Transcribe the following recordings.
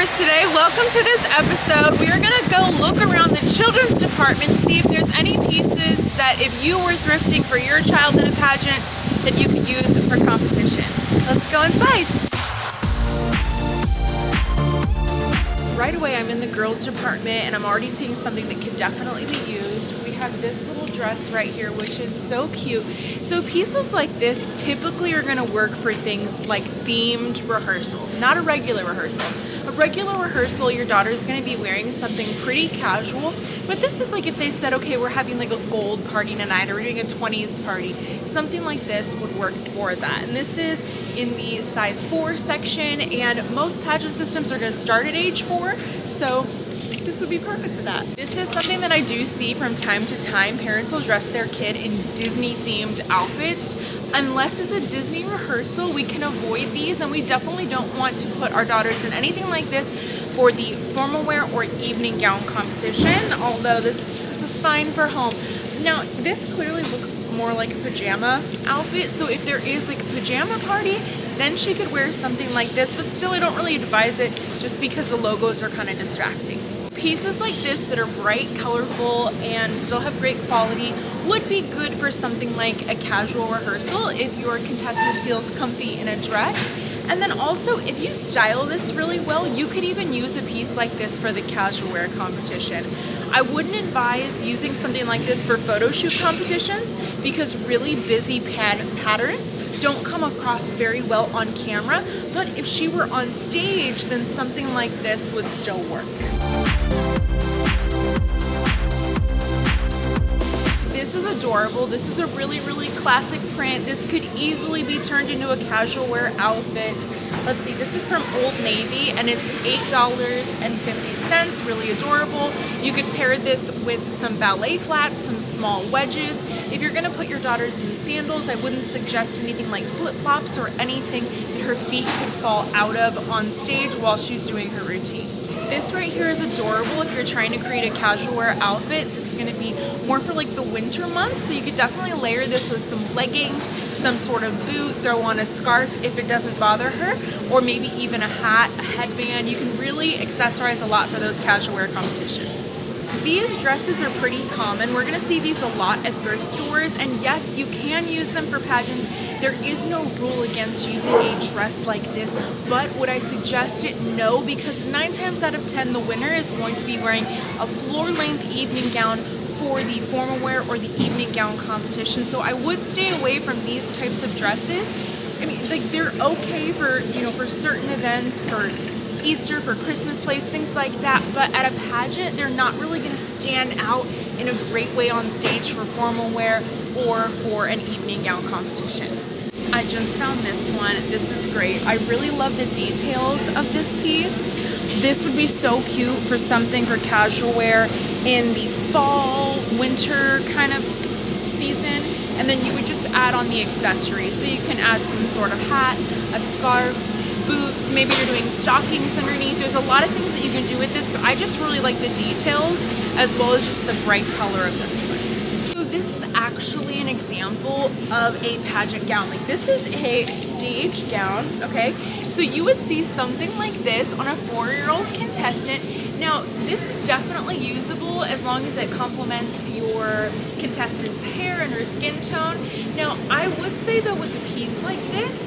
guys, today, welcome to this episode. We are going to go look around the children's department to see if there's any pieces that if you were thrifting for your child in a pageant that you could use for competition. Let's go inside. Right away I'm in the girls department and I'm already seeing something that could definitely be used. We have this little dress right here which is so cute. So pieces like this typically are going to work for things like themed rehearsals, not a regular rehearsal. A regular rehearsal, your daughter's going to be wearing something pretty casual, but this is like if they said, okay, we're having like a gold party tonight or we're doing a 20s party. Something like this would work for that. And this is in the size 4 section, and most pageant systems are going to start at age 4, so this would be perfect for that. This is something that I do see from time to time. Parents will dress their kid in Disney themed outfits. Unless it's a Disney rehearsal, we can avoid these, and we definitely don't want to put our daughters in anything like this for the formal wear or evening gown competition, although this is fine for home. Now, this clearly looks more like a pajama outfit, so if there is like a pajama party, then she could wear something like this, but still I don't really advise it just because the logos are kind of distracting. Pieces like this that are bright, colorful, and still have great quality would be good for something like a casual rehearsal if your contestant feels comfy in a dress. And then also, if you style this really well, you could even use a piece like this for the casual wear competition. I wouldn't advise using something like this for photo shoot competitions because really busy patterns don't come across very well on camera, but if she were on stage, then something like this would still work. This is adorable. This is a really, really classic print. This could easily be turned into a casual wear outfit. Let's see, this is from Old Navy and it's $8.50, really adorable. You could pair this with some ballet flats, some small wedges. If you're gonna put your daughters in sandals, I wouldn't suggest anything like flip-flops or anything that her feet could fall out of on stage while she's doing her routine. This right here is adorable if you're trying to create a casual wear outfit that's going to be more for like the winter months. So you could definitely layer this with some leggings, some sort of boot, throw on a scarf if it doesn't bother her, or maybe even a hat, a headband. You can really accessorize a lot for those casual wear competitions. These dresses are pretty common. We're going to see these a lot at thrift stores, and yes, you can use them for pageants. There is no rule against using a dress like this, but would I suggest it? No, because 9 times out of 10 the winner is going to be wearing a floor-length evening gown for the formal wear or the evening gown competition. So I would stay away from these types of dresses. I mean, like, they're okay for, you know, for certain events, for Easter, for Christmas plays, things like that, but at a pageant they're not really going to stand out in a great way on stage for formal wear or for an evening gown competition. I just found this one. This is great. I really love the details of this piece. This would be so cute for something for casual wear in the fall, winter kind of season, and then you would just add on the accessories. So you can add some sort of hat, a scarf, boots, maybe you're doing stockings underneath. There's a lot of things that you can do with this, but I just really like the details as well as just the bright color of this one. So this is actually an example of a pageant gown. Like, this is a stage gown, okay? So you would see something like this on a 4-year-old contestant. Now, this is definitely usable as long as it complements your contestant's hair and her skin tone. Now, I would say though with a piece like this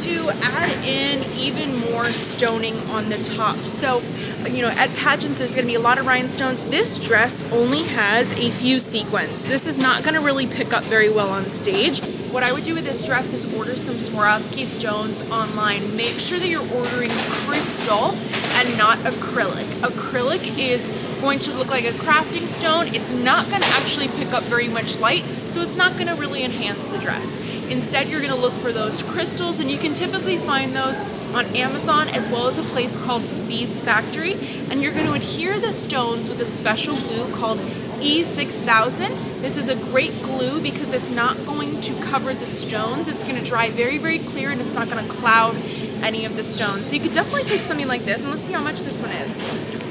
to add in even more stoning on the top. So, you know, at pageants there's going to be a lot of rhinestones. This dress only has a few sequins. This is not going to really pick up very well on stage. What I would do with this dress is order some Swarovski stones online. Make sure that you're ordering crystal and not acrylic. Acrylic is going to look like a crafting stone. It's not going to actually pick up very much light, so it's not going to really enhance the dress. Instead, you're going to look for those crystals, and you can typically find those on Amazon as well as a place called Beads Factory, and you're going to adhere the stones with a special glue called E6000. This is a great glue because it's not going to cover the stones. It's going to dry very, very clear, and it's not going to cloud any of the stones. So you could definitely take something like this, and let's see how much this one is.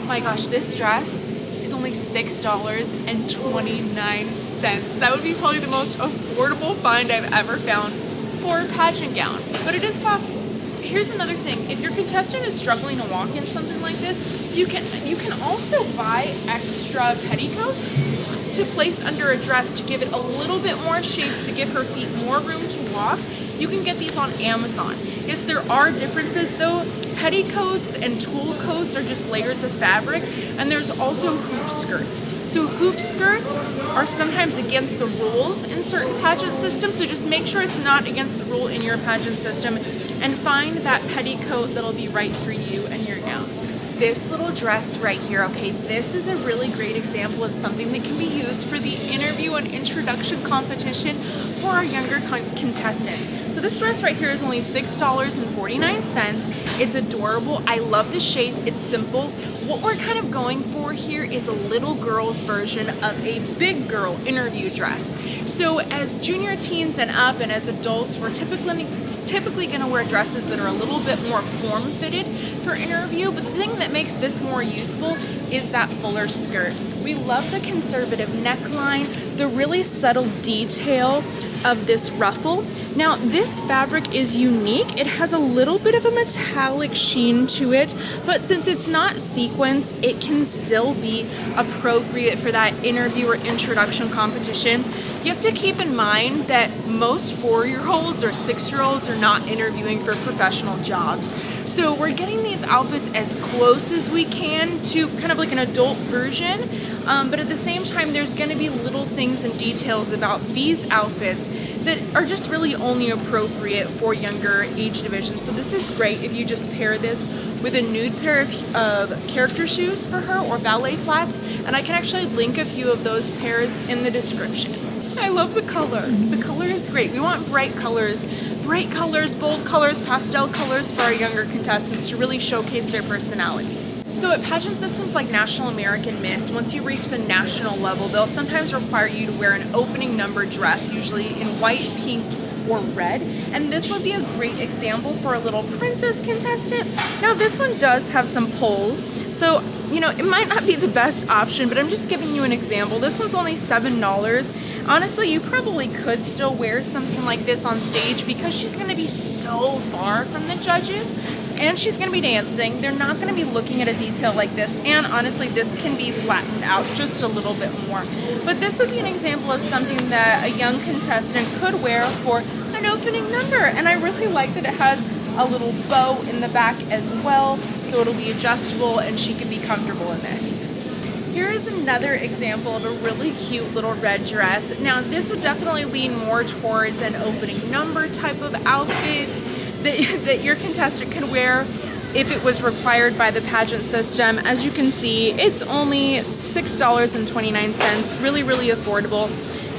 Oh my gosh, this dress is only $6.29. That would be probably the most affordable find I've ever found for a pageant gown, but it is possible. here's another thing. If your contestant is struggling to walk in something like this, you can also buy extra petticoats to place under a dress to give it a little bit more shape, to give her feet more room to walk. You can get these on Amazon. Yes, there are differences though. Petticoats and tulle coats are just layers of fabric, and there's also hoop skirts. So hoop skirts are sometimes against the rules in certain pageant systems, so just make sure it's not against the rule in your pageant system and find that petticoat that'll be right for you and your gown. This little dress right here, okay, this is a really great example of something that can be used for the interview and introduction competition for our younger contestants. So this dress right here is only $6.49. It's adorable. I love the shape. It's simple. What we're kind of going for here is a little girl's version of a big girl interview dress. So as junior teens and up and as adults, we're typically going to wear dresses that are a little bit more form-fitted for interview, but the thing that makes this more youthful is that fuller skirt. We love the conservative neckline, the really subtle detail of this ruffle. Now, this fabric is unique. It has a little bit of a metallic sheen to it, but since it's not sequins, it can still be appropriate for that interview or introduction competition. You have to keep in mind that most 4-year-olds or 6-year-olds are not interviewing for professional jobs. So we're getting these outfits as close as we can to kind of like an adult version, but at the same time, there's going to be little things and details about these outfits that are just really only appropriate for younger age divisions. So this is great if you just pair this with a nude pair of character shoes for her or ballet flats, and I can actually link a few of those pairs in the description. I love the color. The color is great. We want bright colors, bold colors, pastel colors for our younger contestants to really showcase their personality. So at pageant systems like National American Miss, once you reach the national level, they'll sometimes require you to wear an opening number dress, usually in white, pink, or red, and this would be a great example for a little princess contestant. Now this one does have some poles, so you know it might not be the best option, but I'm just giving you an example. This one's only $7. Honestly, you probably could still wear something like this on stage because she's going to be so far from the judges and she's going to be dancing. They're not going to be looking at a detail like this, and honestly this can be flattened out just a little bit more. But this would be an example of something that a young contestant could wear for an opening number, and I really like that it has a little bow in the back as well, so it'll be adjustable and she can be comfortable in this. Here is another example of a really cute little red dress. Now this would definitely lean more towards an opening number type of outfit that your contestant could wear if it was required by the pageant system. As you can see, it's only $6.29, really, really affordable.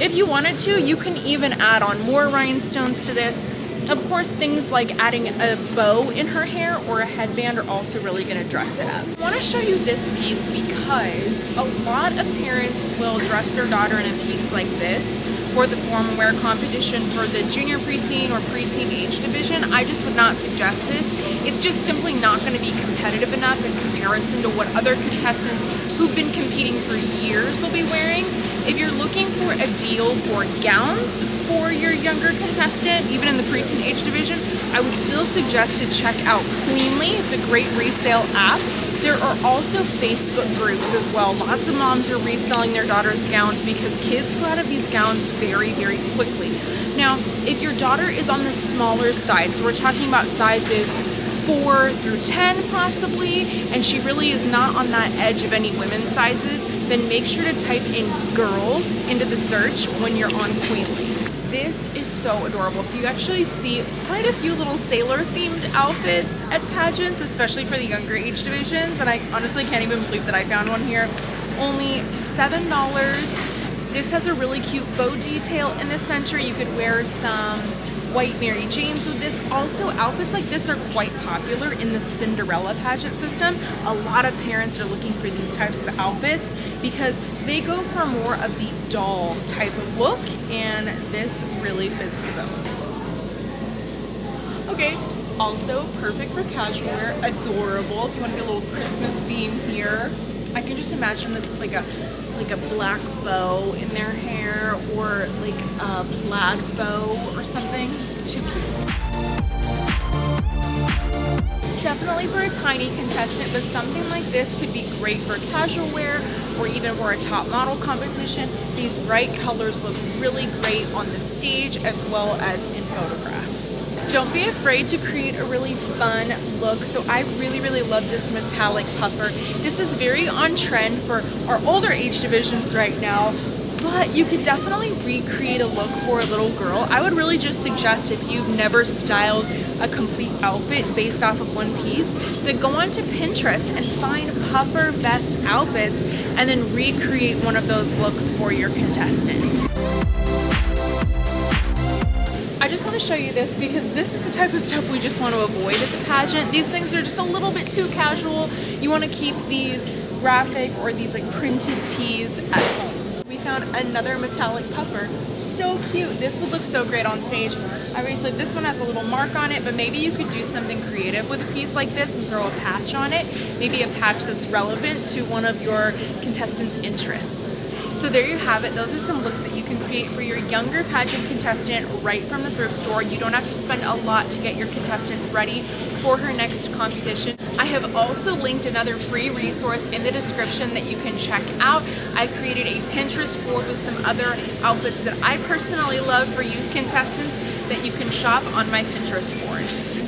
If you wanted to, you can even add on more rhinestones to this. Of course, things like adding a bow in her hair or a headband are also really going to dress it up. I want to show you this piece because a lot of parents will dress their daughter in a piece like this for the formal wear competition for the junior preteen or preteen age division. I just would not suggest this. It's just simply not going to be competitive enough in comparison to what other contestants who've been competing for years will be wearing. If you're looking for a deal for gowns for your younger contestant, even in the preteen age division, I would still suggest to check out Queenly. It's a great resale app. There are also Facebook groups as well. Lots of moms are reselling their daughter's gowns because kids grow out of these gowns very, very quickly. Now, if your daughter is on the smaller side, so we're talking about sizes 4 through 10 possibly, and she really is not on that edge of any women's sizes, then make sure to type in girls into the search when you're on Queenly. This is so adorable. So you actually see quite a few little sailor themed outfits at pageants, especially for the younger age divisions, and I honestly can't even believe that I found one here. Only $7. This has a really cute bow detail in the center. You could wear some white Mary Janes with this. Also, outfits like this are quite popular in the Cinderella pageant system. A lot of parents are looking for these types of outfits because they go for more of the doll type of look, and this really fits the bill. Okay, also perfect for casual wear, adorable. If you want to get a little Christmas theme here, I can just imagine this with like a black bow in their hair or like a plaid bow or something. Too cute. definitely for a tiny contestant, but something like this could be great for casual wear or even for a top model competition. These bright colors look really great on the stage as well as in photographs. Don't be afraid to create a really fun look. So I really love this metallic puffer. This is very on trend for our older age divisions right now, but you could definitely recreate a look for a little girl. I would really just suggest, if you've never styled a complete outfit based off of one piece, then go onto Pinterest and find puffer best outfits and then recreate one of those looks for your contestant. I just want to show you this because this is the type of stuff we just want to avoid at the pageant. These things are just a little bit too casual. You want to keep these graphic or these like printed tees at home. We found another metallic puffer. So cute. This would look so great on stage. Obviously this one has a little mark on it, but maybe you could do something creative with a piece like this and throw a patch on it. Maybe a patch that's relevant to one of your contestants' interests. So there you have it. Those are some looks that you can create for your younger pageant contestant right from the thrift store. You don't have to spend a lot to get your contestant ready for her next competition. I have also linked another free resource in the description that you can check out. I created a Pinterest board with some other outfits that I personally love for youth contestants that you can shop on my Pinterest board.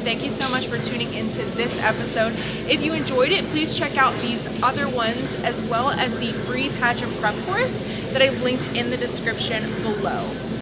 Thank you so much for tuning into this episode. If you enjoyed it, please check out these other ones as well as the free pageant prep course that I linked in the description below.